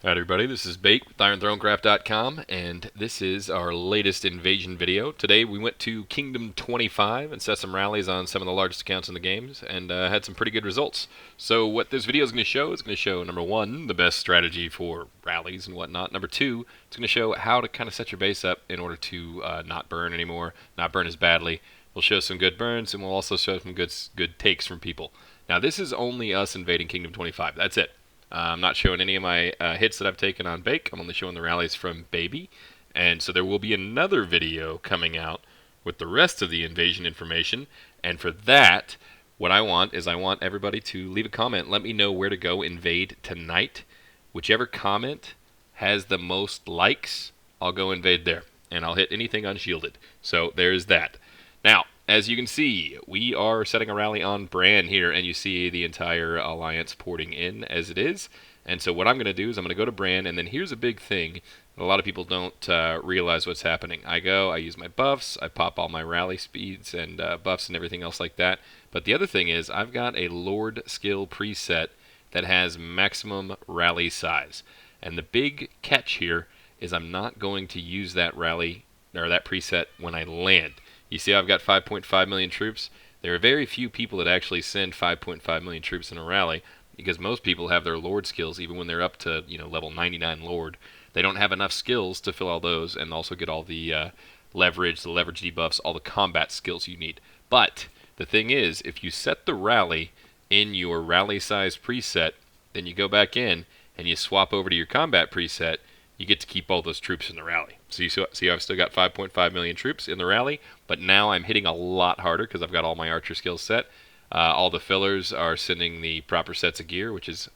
Alright everybody, this is Bait with IronThroneCraft.com, and this is our latest invasion video. Today we went to Kingdom 25 and set some rallies on some of the largest accounts in the games, and had some pretty good results. So what this video is going to show, number one, the best strategy for rallies and whatnot. Number two, it's going to show how to kind of set your base up in order to not burn anymore, not burn as badly. We'll show some good burns, and we'll also show some good takes from people. Now this is only us invading Kingdom 25, that's it. I'm not showing any of my hits that I've taken on Bake. I'm only showing the rallies from Baby. And so there will be another video coming out with the rest of the invasion information. And for that, what I want everybody to leave a comment. Let me know where to go invade tonight. Whichever comment has the most likes, I'll go invade there. And I'll hit anything unshielded. So there's that. Now, as you can see, we are setting a rally on Bran here, and you see the entire alliance porting in as it is. And so what I'm going to do is I'm going to go to Bran, and then here's a big thing. A lot of people don't realize what's happening. I use my buffs, I pop all my rally speeds and buffs and everything else like that. But the other thing is I've got a Lord skill preset that has maximum rally size. And the big catch here is I'm not going to use that rally or that preset when I land. You see I've got 5.5 million troops. There are very few people that actually send 5.5 million troops in a rally because most people have their Lord skills even when they're up to level 99 Lord. They don't have enough skills to fill all those and also get all the leverage debuffs, all the combat skills you need. But the thing is, if you set the rally in your rally size preset, then you go back in and you swap over to your combat preset, you get to keep all those troops in the rally. So you see I've still got 5.5 million troops in the rally, but now I'm hitting a lot harder because I've got all my archer skills set. All the fillers are sending the proper sets of gear, which is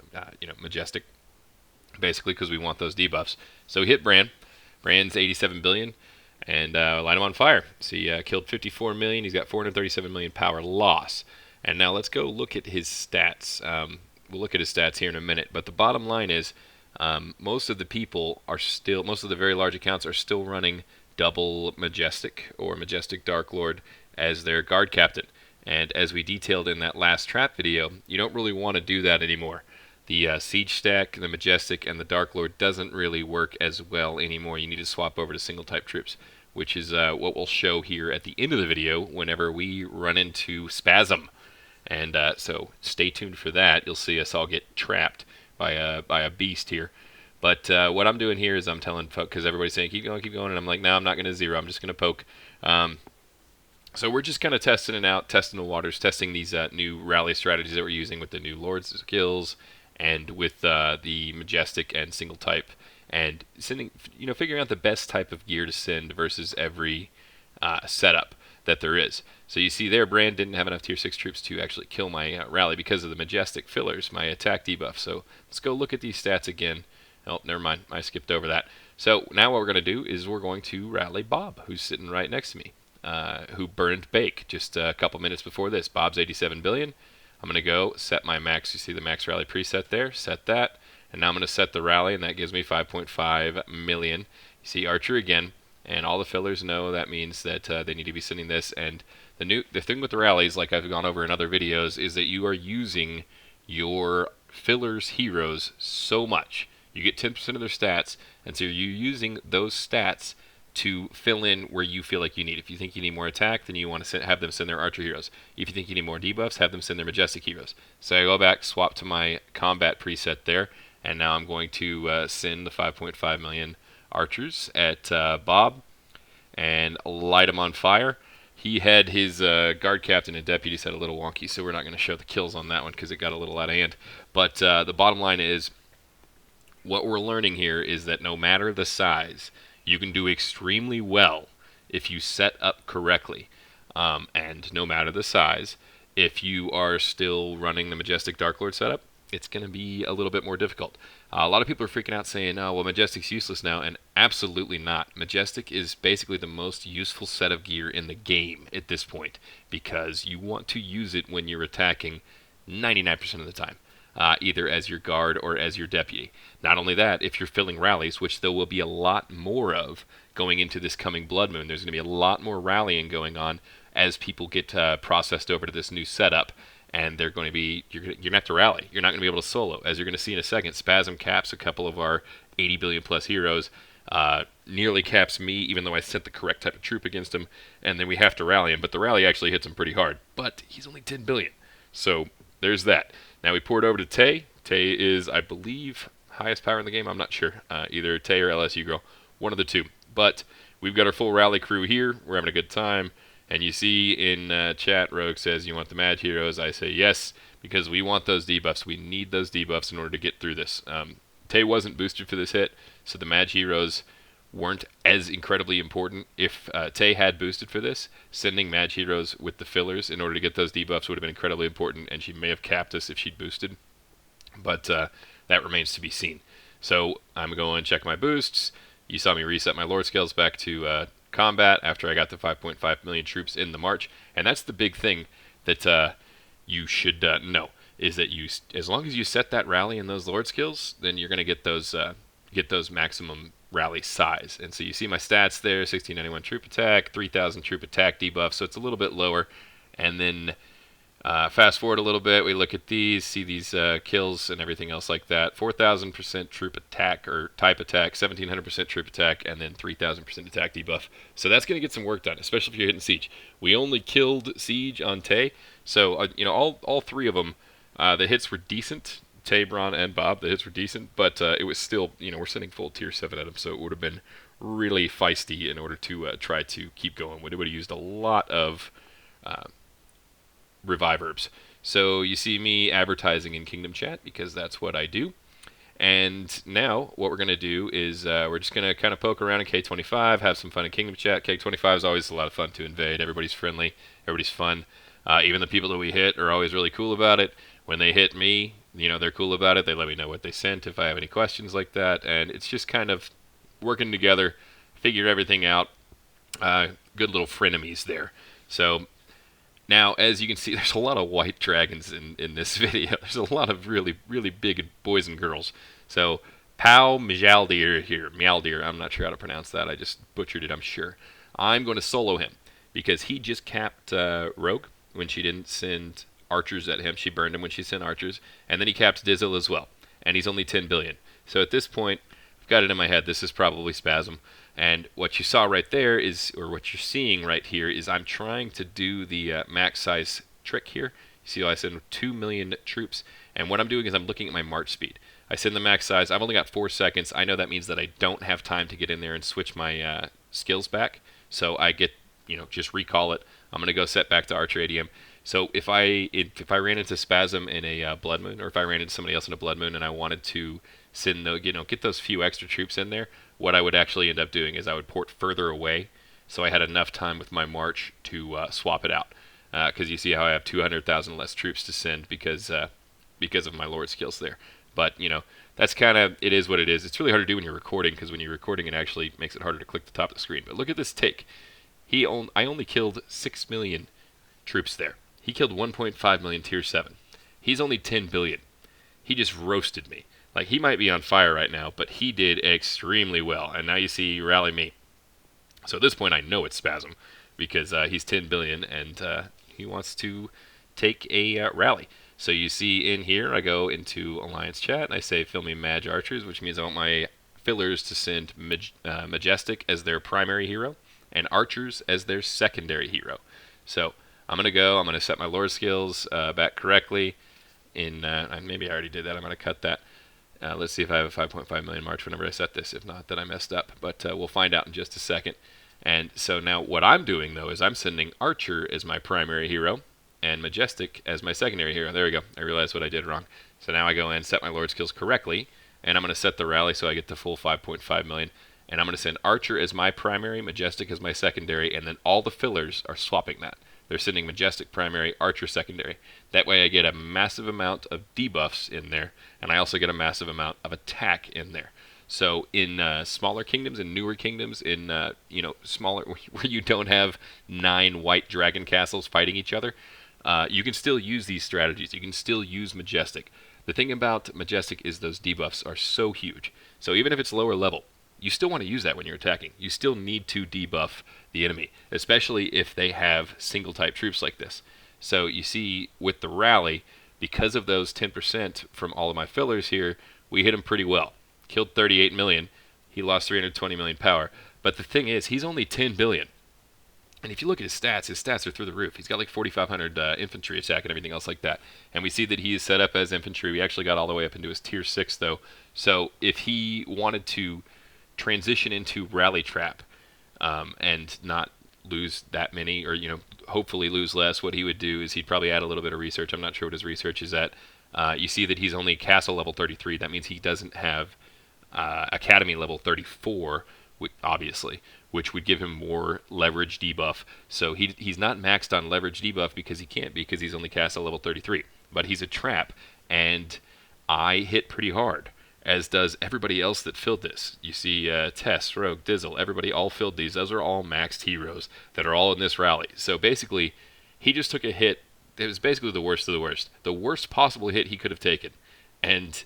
majestic, basically because we want those debuffs. So we hit Bran. Bran's 87 billion, and light him on fire. See, killed 54 million. He's got 437 million power loss. And now let's go look at his stats. We'll look at his stats here in a minute, but the bottom line is most of the very large accounts are still running double Majestic or Majestic Dark Lord as their guard captain. And as we detailed in that last trap video, you don't really want to do that anymore. The Siege stack, the Majestic, and the Dark Lord doesn't really work as well anymore. You need to swap over to single type troops, which is what we'll show here at the end of the video whenever we run into Spasm. And so stay tuned for that. You'll see us all get trapped by a beast here. But what I'm doing here is I'm telling folks, because everybody's saying keep going, and I'm like, no, I'm not going to zero. I'm just going to poke. So we're just kind of testing it out, testing the waters, testing these new rally strategies that we're using with the new Lord's skills and with the Majestic and single type, and sending, figuring out the best type of gear to send versus every setup that there is. So you see there, Bran didn't have enough tier 6 troops to actually kill my rally because of the Majestic fillers, my attack debuff. So let's go look at these stats again. Oh, never mind, I skipped over that. So now what we're going to do is we're going to rally Bob, who's sitting right next to me, who burned Bake just a couple minutes before this. Bob's 87 billion. I'm going to go set my max. You see the max rally preset there. Set that. And now I'm going to set the rally, and that gives me 5.5 million. You see Archer again. And all the fillers know that means that they need to be sending this. And the thing with the rallies, like I've gone over in other videos, is that you are using your fillers heroes so much. You get 10% of their stats, and so you're using those stats to fill in where you feel like you need. If you think you need more attack, then you want to have them send their archer heroes. If you think you need more debuffs, have them send their majestic heroes. So I go back, swap to my combat preset there, and now I'm going to send the 5.5 million archers at Bob and light him on fire. He had his guard captain and deputy set a little wonky, so we're not going to show the kills on that one because it got a little out of hand. But the bottom line is, what we're learning here is that no matter the size, you can do extremely well if you set up correctly. And no matter the size, if you are still running the Majestic Dark Lord setup, it's going to be a little bit more difficult. A lot of people are freaking out saying, oh, well, Majestic's useless now, and absolutely not. Majestic is basically the most useful set of gear in the game at this point, because you want to use it when you're attacking 99% of the time, either as your guard or as your deputy. Not only that, if you're filling rallies, which there will be a lot more of going into this coming Blood Moon, there's going to be a lot more rallying going on as people get processed over to this new setup. and they're going to be you're going to have to rally. You're not going to be able to solo, as you're going to see in a second. Spasm caps a couple of our 80 billion plus heroes. Nearly caps me, even though I sent the correct type of troop against him, and then we have to rally him. But the rally actually hits him pretty hard. But he's only 10 billion, so there's that. Now we pour it over to Taye. Taye is, I believe, highest power in the game. I'm not sure. Either Taye or LSU Girl, one of the two. But we've got our full rally crew here. We're having a good time. And you see in chat, Rogue says, you want the Mad Heroes? I say yes, because we want those debuffs. We need those debuffs in order to get through this. Taye wasn't boosted for this hit, so the Mad Heroes weren't as incredibly important. If Taye had boosted for this, sending Mad Heroes with the fillers in order to get those debuffs would have been incredibly important, and she may have capped us if she'd boosted. But that remains to be seen. So I'm going to check my boosts. You saw me reset my Lord Scales back to combat after I got the 5.5 million troops in the march, and that's the big thing that you should know, is that as long as you set that rally and those Lord Skills, then you're going to get those maximum rally size. And so you see my stats there: 1691 troop attack, 3000 troop attack debuff, so it's a little bit lower. And then fast forward a little bit, we look at these, see these kills and everything else like that. 4000% troop attack or type attack, 1700% troop attack, and then 3000% attack debuff. So that's going to get some work done, especially if you're hitting siege. We only killed siege on Taye, so all three of them, the hits were decent. Taye, Bran, and Bob, the hits were decent, but it was still, we're sending full tier 7 at them, so it would have been really feisty in order to try to keep going. We would have used a lot of revive herbs. So you see me advertising in Kingdom Chat because that's what I do. And now what we're going to do is we're just going to kind of poke around in K25, have some fun in Kingdom Chat. K25 is always a lot of fun to invade. Everybody's friendly. Everybody's fun. Even the people that we hit are always really cool about it. When they hit me, they're cool about it. They let me know what they sent if I have any questions like that. And it's just kind of working together, figure everything out. Good little frenemies there. So now, as you can see, there's a lot of white dragons in this video. There's a lot of really, really big boys and girls. So, Pau Mjaldir here. Mjaldir, I'm not sure how to pronounce that. I just butchered it, I'm sure. I'm going to solo him because he just capped Rogue when she didn't send archers at him. She burned him when she sent archers. And then he capped Dizzle as well. And he's only 10 billion. So at this point, I've got it in my head. This is probably Spasm. And what you saw right there is, or what you're seeing right here, is I'm trying to do the max size trick here. You see how I send 2 million troops, and what I'm doing is I'm looking at my march speed. I send the max size. I've only got 4 seconds. I know that means that I don't have time to get in there and switch my skills back, so I get, just recall it. I'm going to go set back to Archer ADM. So if I ran into Spasm in a Blood Moon, or if I ran into somebody else in a Blood Moon and I wanted to send get those few extra troops in there, what I would actually end up doing is I would port further away, so I had enough time with my march to swap it out. Because you see how I have 200,000 less troops to send because of my Lord skills there. But that's kind of, it is what it is. It's really hard to do when you're recording, because when you're recording, it actually makes it harder to click the top of the screen. But look at this take. I only killed 6 million troops there. He killed 1.5 million tier 7. He's only 10 billion. He just roasted me. Like, he might be on fire right now, but he did extremely well. And now you see rally me. So at this point, I know it's Spasm, because he's 10 billion, and he wants to take a rally. So you see in here, I go into Alliance Chat, and I say, fill me Maj Archers, which means I want my fillers to send Majestic as their primary hero, and Archers as their secondary hero. So I'm going to set my Lord skills back correctly. Maybe I already did that. I'm going to cut that. Let's see if I have a 5.5 million march whenever I set this. If not, then I messed up. But we'll find out in just a second. And so now what I'm doing, though, is I'm sending Archer as my primary hero and Majestic as my secondary hero. There we go. I realized what I did wrong. So now I go in, set my Lord skills correctly, and I'm going to set the rally so I get the full 5.5 million. And I'm going to send Archer as my primary, Majestic as my secondary, and then all the fillers are swapping that. They're sending Majestic primary, Archer secondary. That way I get a massive amount of debuffs in there, and I also get a massive amount of attack in there. So in smaller kingdoms, in newer kingdoms, in smaller where you don't have 9 white dragon castles fighting each other, you can still use these strategies. You can still use Majestic. The thing about Majestic is those debuffs are so huge. So even if it's lower level, you still want to use that when you're attacking. You still need to debuff the enemy, especially if they have single type troops like this. So you see with the rally, because of those 10% from all of my fillers here, we hit him pretty well. Killed 38 million. He lost 320 million power. But the thing is, he's only 10 billion. And if you look at his stats are through the roof. He's got like 4,500 infantry attack and everything else like that. And we see that he is set up as infantry. We actually got all the way up into his tier 6, though. So if he wanted to transition into rally trap and not lose that many, or hopefully lose less, what he would do is he'd probably add a little bit of research. I'm not sure what his research is at. You see that he's only castle level 33. That means he doesn't have academy level 34, obviously, which would give him more leverage debuff. So he's not maxed on leverage debuff because he can't be, because he's only castle level 33. But he's a trap, and I hit pretty hard, as does everybody else that filled this. You see Tess, Rogue, Dizzle, everybody all filled these. Those are all maxed heroes that are all in this rally. So basically, he just took a hit. It was basically the worst of the worst. The worst possible hit he could have taken, and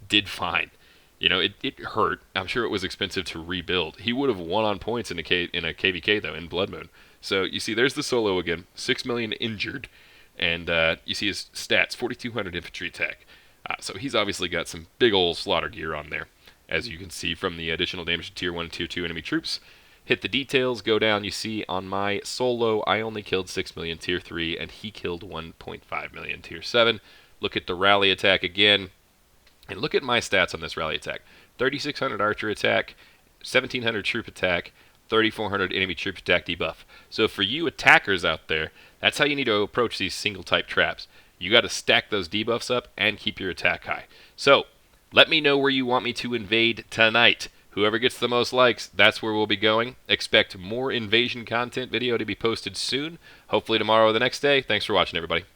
did fine. It hurt. I'm sure it was expensive to rebuild. He would have won on points in a KVK, though, in Blood Moon. So you see, there's the solo again. 6 million injured. And you see his stats, 4,200 infantry attack. So he's obviously got some big old slaughter gear on there, as you can see from the additional damage to Tier 1 and Tier 2 enemy troops. Hit the details, go down, you see on my solo, I only killed 6 million Tier 3, and he killed 1.5 million Tier 7. Look at the rally attack again. And look at my stats on this rally attack. 3,600 archer attack, 1,700 troop attack, 3,400 enemy troop attack debuff. So for you attackers out there, that's how you need to approach these single type traps. You got to stack those debuffs up and keep your attack high. So let me know where you want me to invade tonight. Whoever gets the most likes, that's where we'll be going. Expect more invasion content video to be posted soon, hopefully tomorrow or the next day. Thanks for watching, everybody.